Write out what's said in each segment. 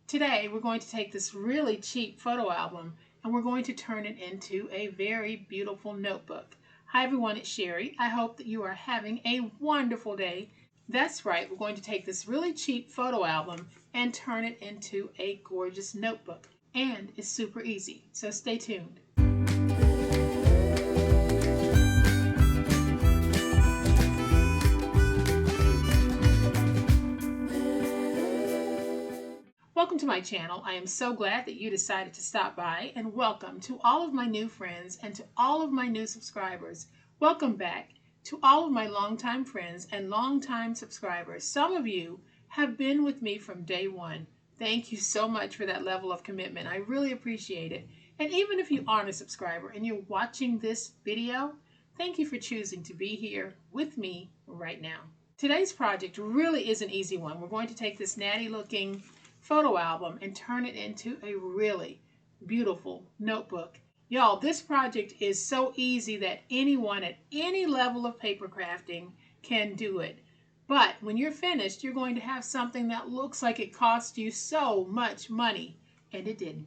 Today we're going to take this really cheap photo album and we're going to turn it into a very beautiful notebook. Hi everyone, it's Sherry. I hope that you are having a wonderful day. That's right, we're going to take this really cheap photo album and turn it into a gorgeous notebook. And it's super easy, so stay tuned. Welcome to my channel. I am so glad that you decided to stop by, and welcome to all of my new friends and to all of my new subscribers. Welcome back to all of my longtime friends and longtime subscribers. Some of you have been with me from day one. Thank you so much for that level of commitment. I really appreciate it. And even if you aren't a subscriber and you're watching this video, thank you for choosing to be here with me right now. Today's project really is an easy one. We're going to take this natty looking photo album and turn it into a really beautiful notebook. Y'all, this project is so easy that anyone at any level of paper crafting can do it. But when you're finished, you're going to have something that looks like it cost you so much money, and it didn't.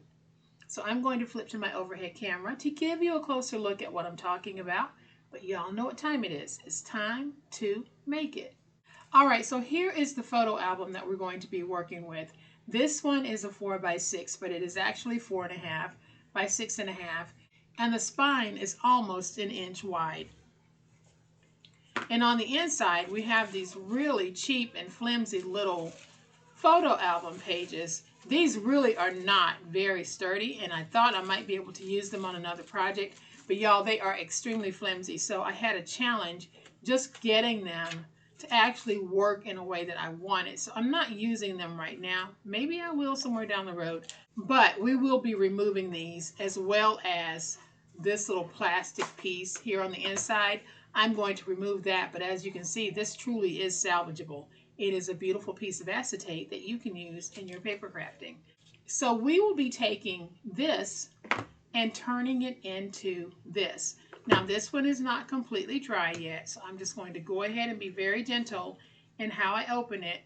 So I'm going to flip to my overhead camera to give you a closer look at what I'm talking about. But y'all know what time it is. It's time to make it. All right, so here is the photo album that we're going to be working with. This one is a 4x6, but it is actually 4.5 by 6.5, and the spine is almost an inch wide. And on the inside, we have these really cheap and flimsy little photo album pages. These really are not very sturdy, and I thought I might be able to use them on another project, but y'all, they are extremely flimsy. So I had a challenge just getting them to actually work in a way that I wanted. So I'm not using them right now. Maybe I will somewhere down the road, but we will be removing these, as well as this little plastic piece here on the inside. I'm going to remove that, but as you can see, this truly is salvageable. It is a beautiful piece of acetate that you can use in your paper crafting. So we will be taking this and turning it into this. Now this one is not completely dry yet, so I'm just going to go ahead and be very gentle in how I open it.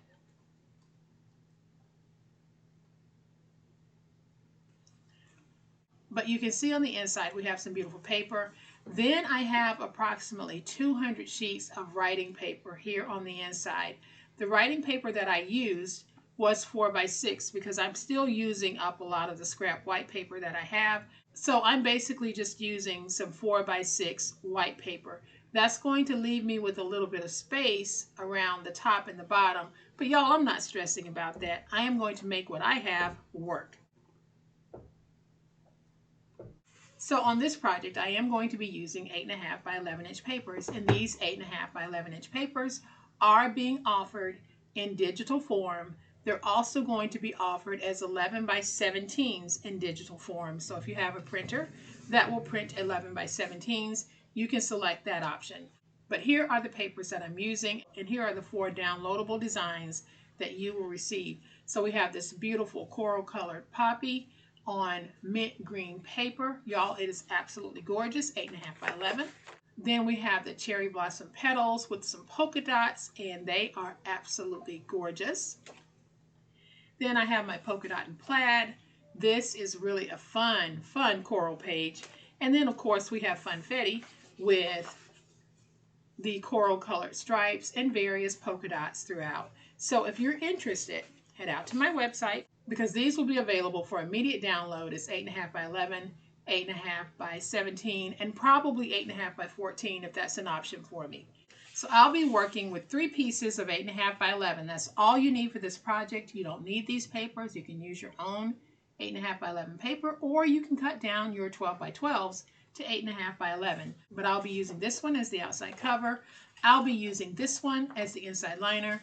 But you can see on the inside we have some beautiful paper. Then I have approximately 200 sheets of writing paper here on the inside. The writing paper that I used was 4x6 because I'm still using up a lot of the scrap white paper that I have. So I'm basically just using some 4x6 white paper. That's going to leave me with a little bit of space around the top and the bottom. But y'all, I'm not stressing about that. I am going to make what I have work. So on this project, I am going to be using 8.5 by 11 inch papers. And these 8.5 by 11 inch papers are being offered in digital form. They're also going to be offered as 11 by 17s in digital form. So if you have a printer that will print 11 by 17s, you can select that option. But here are the papers that I'm using, and here are the 4 downloadable designs that you will receive. So we have this beautiful coral colored poppy on mint green paper. Y'all, it is absolutely gorgeous, 8.5 by 11. Then we have the cherry blossom petals with some polka dots, and they are absolutely gorgeous. Then I have my polka dot and plaid. This is really a fun coral page. And then of course we have funfetti with the coral colored stripes and various polka dots throughout. So if you're interested, head out to my website because these will be available for immediate download. It's 8.5 by 11, 8.5 by 17, and probably 8.5 by 14 if that's an option for me. So I'll be working with 3 pieces of 8.5 by 11. That's all you need for this project. You don't need these papers. You can use your own 8.5 by 11 paper, or you can cut down your 12 by 12s to 8.5 by 11. But I'll be using this one as the outside cover. I'll be using this one as the inside liner.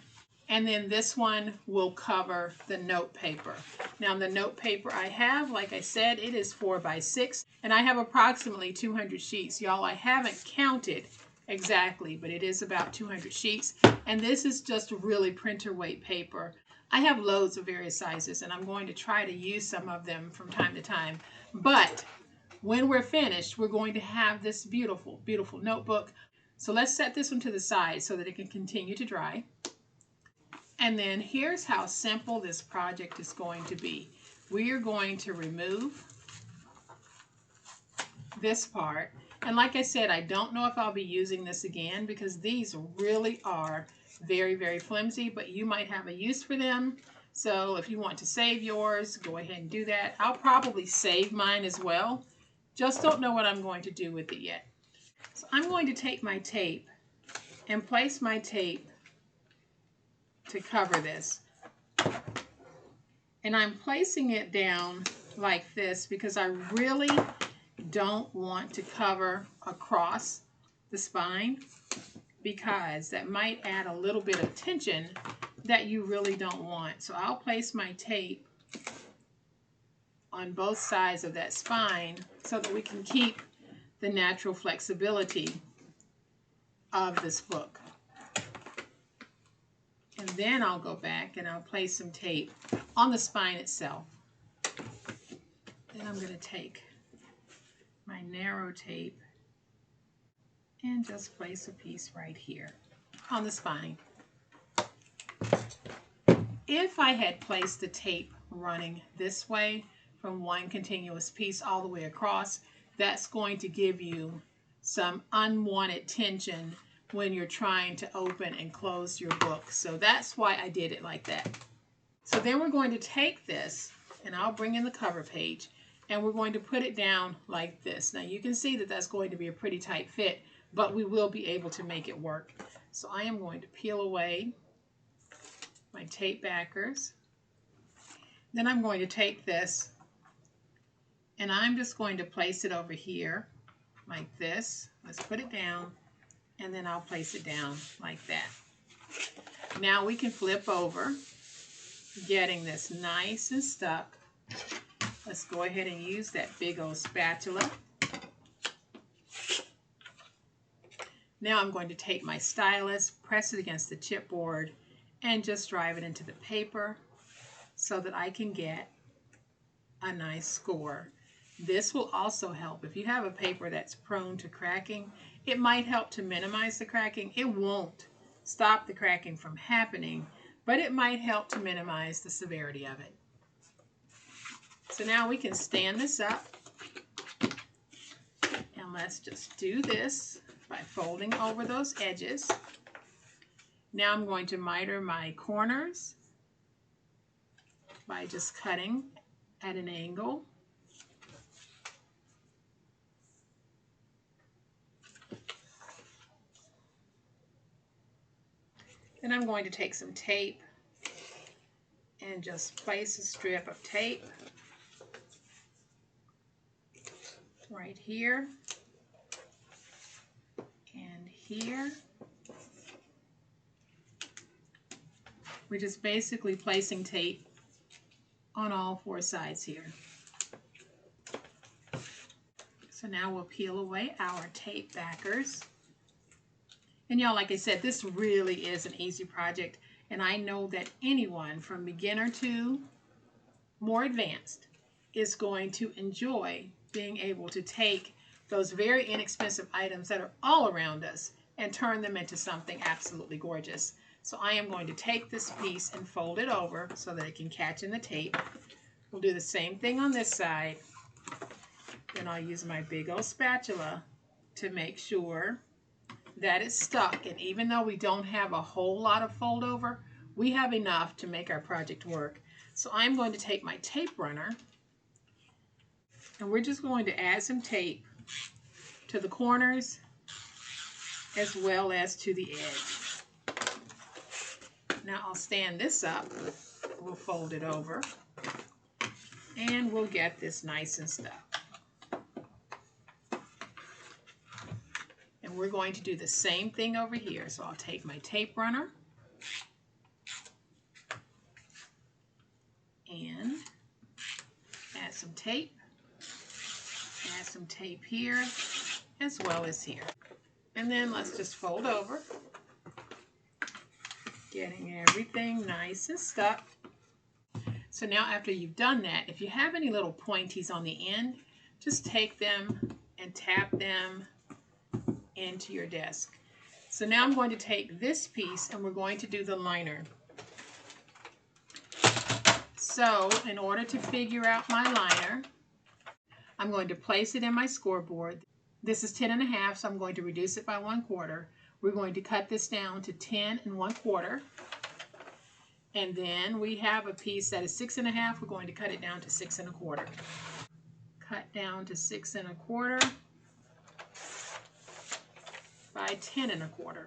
And then this one will cover the note paper. Now the note paper I have, like I said, it is 4x6, and I have approximately 200 sheets. Y'all, I haven't counted exactly, but it is about 200 sheets. And this is just really printer weight paper. I have loads of various sizes, and I'm going to try to use some of them from time to time. But when we're finished, we're going to have this beautiful, beautiful notebook. So let's set this one to the side so that it can continue to dry. And then here's how simple this project is going to be. We are going to remove this part. And like I said, I don't know if I'll be using this again because these really are very, very flimsy, but you might have a use for them. So if you want to save yours, go ahead and do that. I'll probably save mine as well. Just don't know what I'm going to do with it yet. So I'm going to take my tape and place my tape to cover this. And I'm placing it down like this because I really don't want to cover across the spine because that might add a little bit of tension that you really don't want. So I'll place my tape on both sides of that spine so that we can keep the natural flexibility of this book. And then I'll go back and I'll place some tape on the spine itself. Then I'm going to take my narrow tape and just place a piece right here on the spine. If I had placed the tape running this way from one continuous piece all the way across, that's going to give you some unwanted tension when you're trying to open and close your book. So that's why I did it like that. So then we're going to take this, and I'll bring in the cover page, and we're going to put it down like this. Now you can see that that's going to be a pretty tight fit, but we will be able to make it work. So I am going to peel away my tape backers. Then I'm going to take this, and I'm just going to place it over here like this. Let's put it down, and then I'll place it down like that. Now we can flip over, getting this nice and stuck. Let's go ahead and use that big old spatula. Now I'm going to take my stylus, press it against the chipboard, and just drive it into the paper so that I can get a nice score. This will also help. If you have a paper that's prone to cracking, it might help to minimize the cracking. It won't stop the cracking from happening, but it might help to minimize the severity of it. So now we can stand this up, and let's just do this by folding over those edges. Now I'm going to miter my corners by just cutting at an angle. Then I'm going to take some tape and just place a strip of tape right here and here. We're just basically placing tape on all four sides here. So now we'll peel away our tape backers. And y'all, like I said, this really is an easy project, and I know that anyone from beginner to more advanced is going to enjoy being able to take those very inexpensive items that are all around us and turn them into something absolutely gorgeous. So I am going to take this piece and fold it over so that it can catch in the tape. We'll do the same thing on this side. Then I'll use my big old spatula to make sure that it's stuck. And even though we don't have a whole lot of fold over, we have enough to make our project work. So I'm going to take my tape runner, and we're just going to add some tape to the corners as well as to the edge. Now I'll stand this up, we'll fold it over, and we'll get this nice and stuck. And we're going to do the same thing over here. So I'll take my tape runner and add some tape here as well as here. And then let's just fold over, getting everything nice and stuck. So now after you've done that, if you have any little pointies on the end, just take them and tap them into your desk. So now I'm going to take this piece and we're going to do the liner. So in order to figure out my liner, I'm going to place it in my scoreboard. This is 10.5, so I'm going to reduce it by 1/4. We're going to cut this down to 10 1/4. And then we have a piece that is 6.5. We're going to cut it down to 6 1/4. Cut down to 6 1/4 by 10 1/4.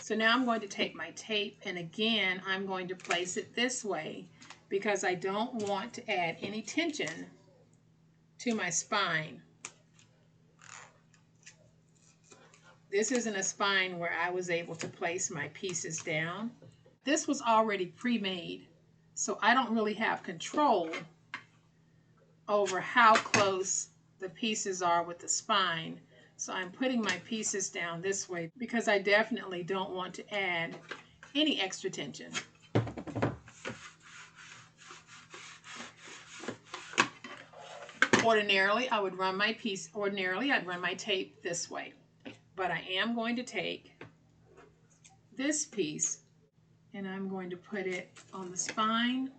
So now I'm going to take my tape, and again I'm going to place it this way because I don't want to add any tension to my spine. This isn't a spine where I was able to place my pieces down. This was already pre-made, so I don't really have control over how close the pieces are with the spine. So I'm putting my pieces down this way because I definitely don't want to add any extra tension. Ordinarily, I'd run my tape this way, but I am going to take this piece and I'm going to put it on the spine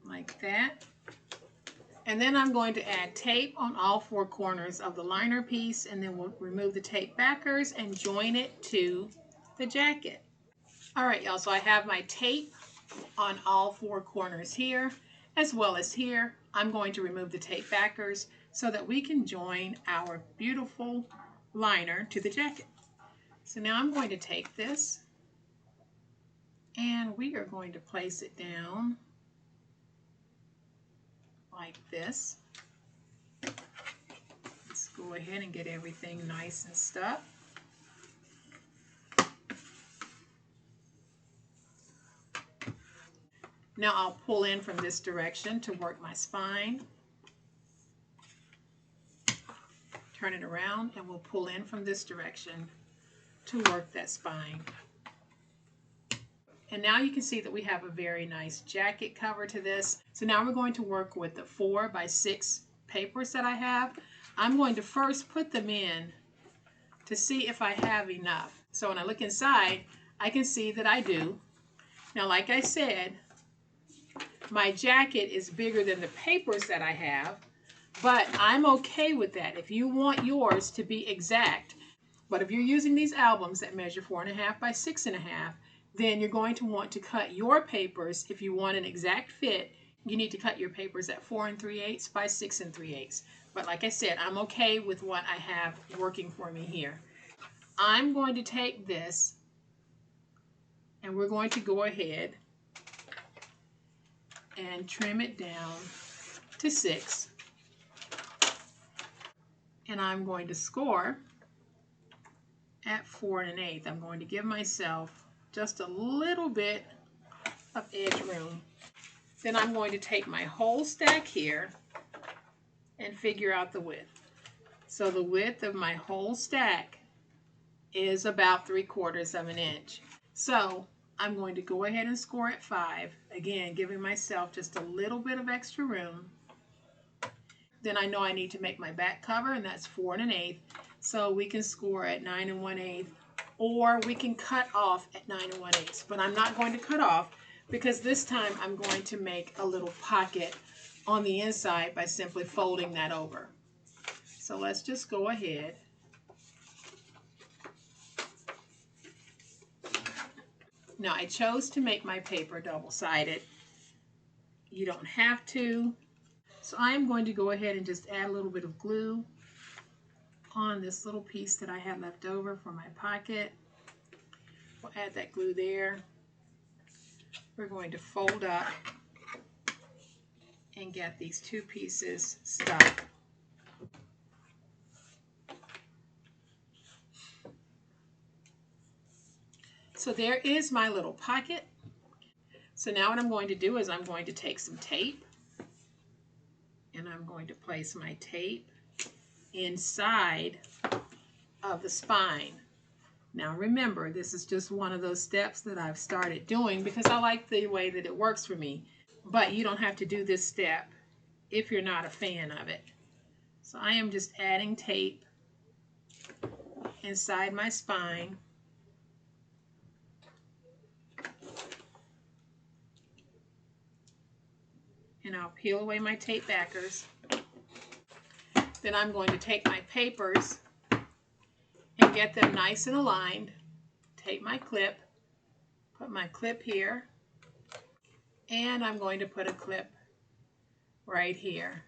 like that. And then I'm going to add tape on all 4 corners of the liner piece, and then we'll remove the tape backers and join it to the jacket. All right, y'all, so I have my tape on all 4 corners here, as well as here. I'm going to remove the tape backers so that we can join our beautiful liner to the jacket. So now I'm going to take this and we are going to place it down like this. Let's go ahead and get everything nice and stuck. Now I'll pull in from this direction to work my spine. Turn it around and we'll pull in from this direction to work that spine. And now you can see that we have a very nice jacket cover to this. So now we're going to work with the 4 by 6 papers that I have. I'm going to first put them in to see if I have enough. So when I look inside, I can see that I do. Now, like I said, my jacket is bigger than the papers that I have, but I'm okay with that. If you want yours to be exact, but if you're using these albums that measure 4.5 by 6.5, then you're going to want to cut your papers. If you want an exact fit, you need to cut your papers at 4 3/8 by 6 3/8. But like I said, I'm okay with what I have working for me here. I'm going to take this and we're going to go ahead and trim it down to 6. And I'm going to score at 4 1/8. I'm going to give myself just a little bit of edge room. Then I'm going to take my whole stack here and figure out the width. So the width of my whole stack is about 3/4 of an inch. So I'm going to go ahead and score at 5, again giving myself just a little bit of extra room. Then I know I need to make my back cover, and that's 4 1/8. So we can score at 9 1/8, or we can cut off at 9 1/8. But I'm not going to cut off because this time I'm going to make a little pocket on the inside by simply folding that over. So let's just go ahead. Now I chose to make my paper double-sided. You don't have to. So I'm going to go ahead and just add a little bit of glue on this little piece that I had left over for my pocket. We'll add that glue there. We're going to fold up and get these 2 pieces stuck. So there is my little pocket. So now what I'm going to do is I'm going to take some tape and I'm going to place my tape inside of the spine. Now remember, this is just one of those steps that I've started doing because I like the way that it works for me. But you don't have to do this step if you're not a fan of it. So I am just adding tape inside my spine. And I'll peel away my tape backers. Then I'm going to take my papers and get them nice and aligned. Take my clip, put my clip here, and I'm going to put a clip right here.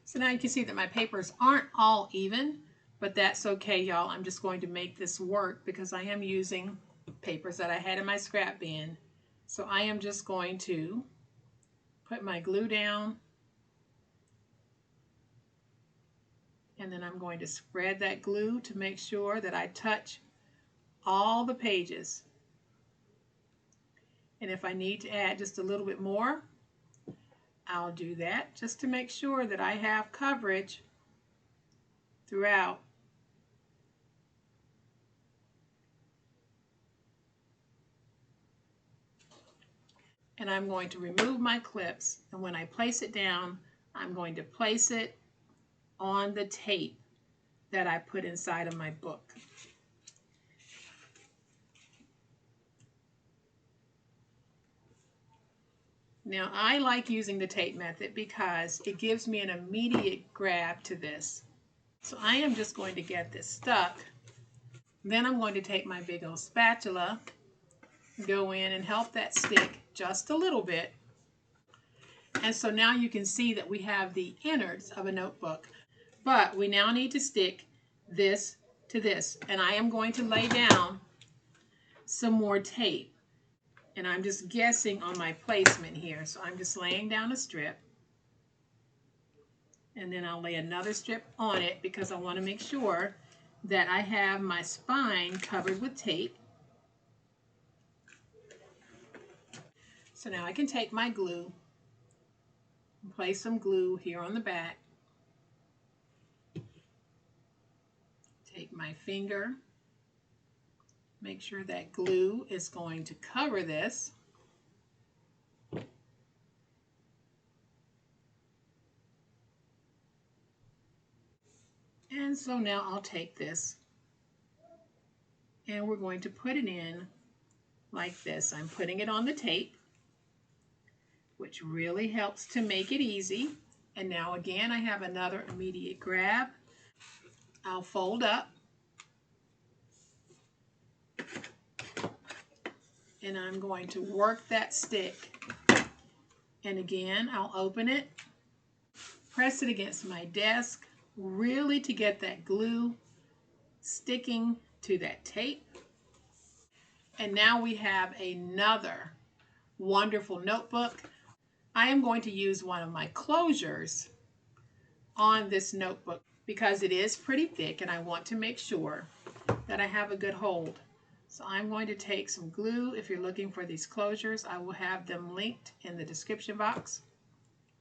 So now you can see that my papers aren't all even, but that's okay, y'all. I'm just going to make this work because I am using papers that I had in my scrap bin. So I am just going to put my glue down, and then I'm going to spread that glue to make sure that I touch all the pages. And if I need to add just a little bit more, I'll do that just to make sure that I have coverage throughout. And I'm going to remove my clips, and when I place it down, I'm going to place it on the tape that I put inside of my book. Now I like using the tape method because it gives me an immediate grab to this. So I am just going to get this stuck. Then I'm going to take my big old spatula, go in and help that stick just a little bit. And so now you can see that we have the innards of a notebook. But we now need to stick this to this. And I am going to lay down some more tape. And I'm just guessing on my placement here. So I'm just laying down a strip. And then I'll lay another strip on it because I want to make sure that I have my spine covered with tape. So now I can take my glue and place some glue here on the back. Take my finger, make sure that glue is going to cover this. And so now I'll take this and we're going to put it in like this. I'm putting it on the tape, which really helps to make it easy. And now again, I have another immediate grab. I'll fold up and I'm going to work that stick. And again, I'll open it, press it against my desk, really to get that glue sticking to that tape. And now we have another wonderful notebook. I am going to use one of my closures on this notebook because it is pretty thick and I want to make sure that I have a good hold. So I'm going to take some glue. If you're looking for these closures, I will have them linked in the description box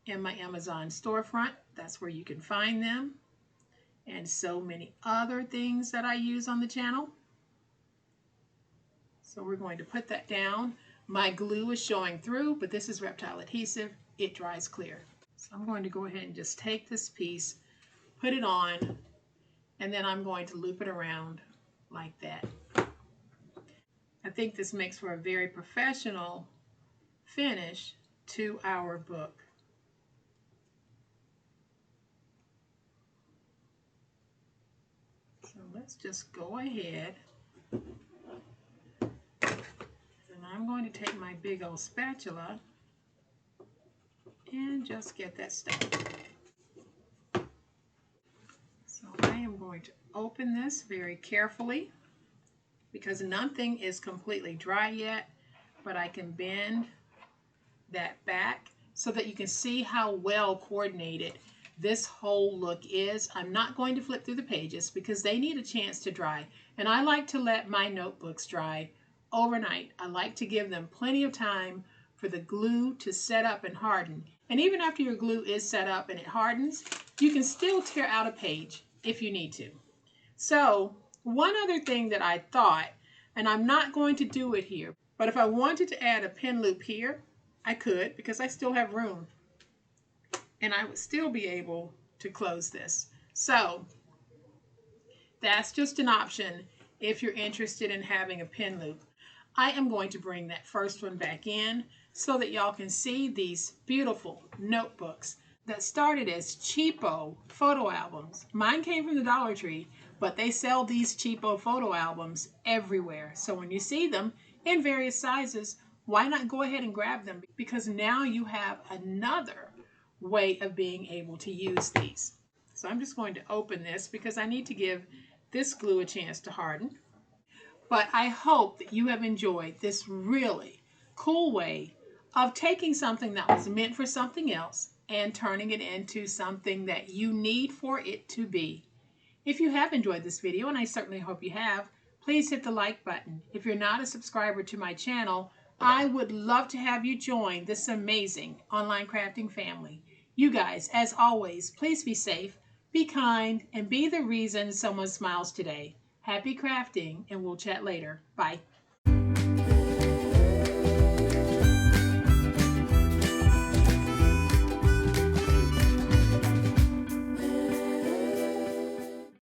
in my Amazon storefront. That's where you can find them, and so many other things that I use on the channel. So we're going to put that down. My glue is showing through, but this is reptile adhesive. It dries clear. So I'm going to go ahead and just take this piece, put it on, and then I'm going to loop it around like that. I think this makes for a very professional finish to our book. So let's just go ahead, and I'm going to take my big old spatula and just get that stuck. So I am going to open this very carefully because nothing is completely dry yet, but I can bend that back so that you can see how well coordinated this whole look is. I'm not going to flip through the pages because they need a chance to dry, and I like to let my notebooks dry overnight. I like to give them plenty of time for the glue to set up and harden. And even after your glue is set up and it hardens, you can still tear out a page if you need to. So one other thing that I thought, and I'm not going to do it here, but if I wanted to add a pin loop here, I could because I still have room. And I would still be able to close this. So That's just an option if you're interested in having a pin loop. I am going to bring that first one back in so that y'all can see these beautiful notebooks that started as cheapo photo albums. Mine came from the Dollar Tree, but they sell these cheapo photo albums everywhere. So when you see them in various sizes, why not go ahead and grab them? Because now you have another way of being able to use these. So I'm just going to open this because I need to give this glue a chance to harden. But I hope that you have enjoyed this really cool way of taking something that was meant for something else and turning it into something that you need for it to be. If you have enjoyed this video, and I certainly hope you have, please hit the like button. If you're not a subscriber to my channel, I would love to have you join this amazing online crafting family. You guys, as always, please be safe, be kind, and be the reason someone smiles today. Happy crafting, and we'll chat later. Bye.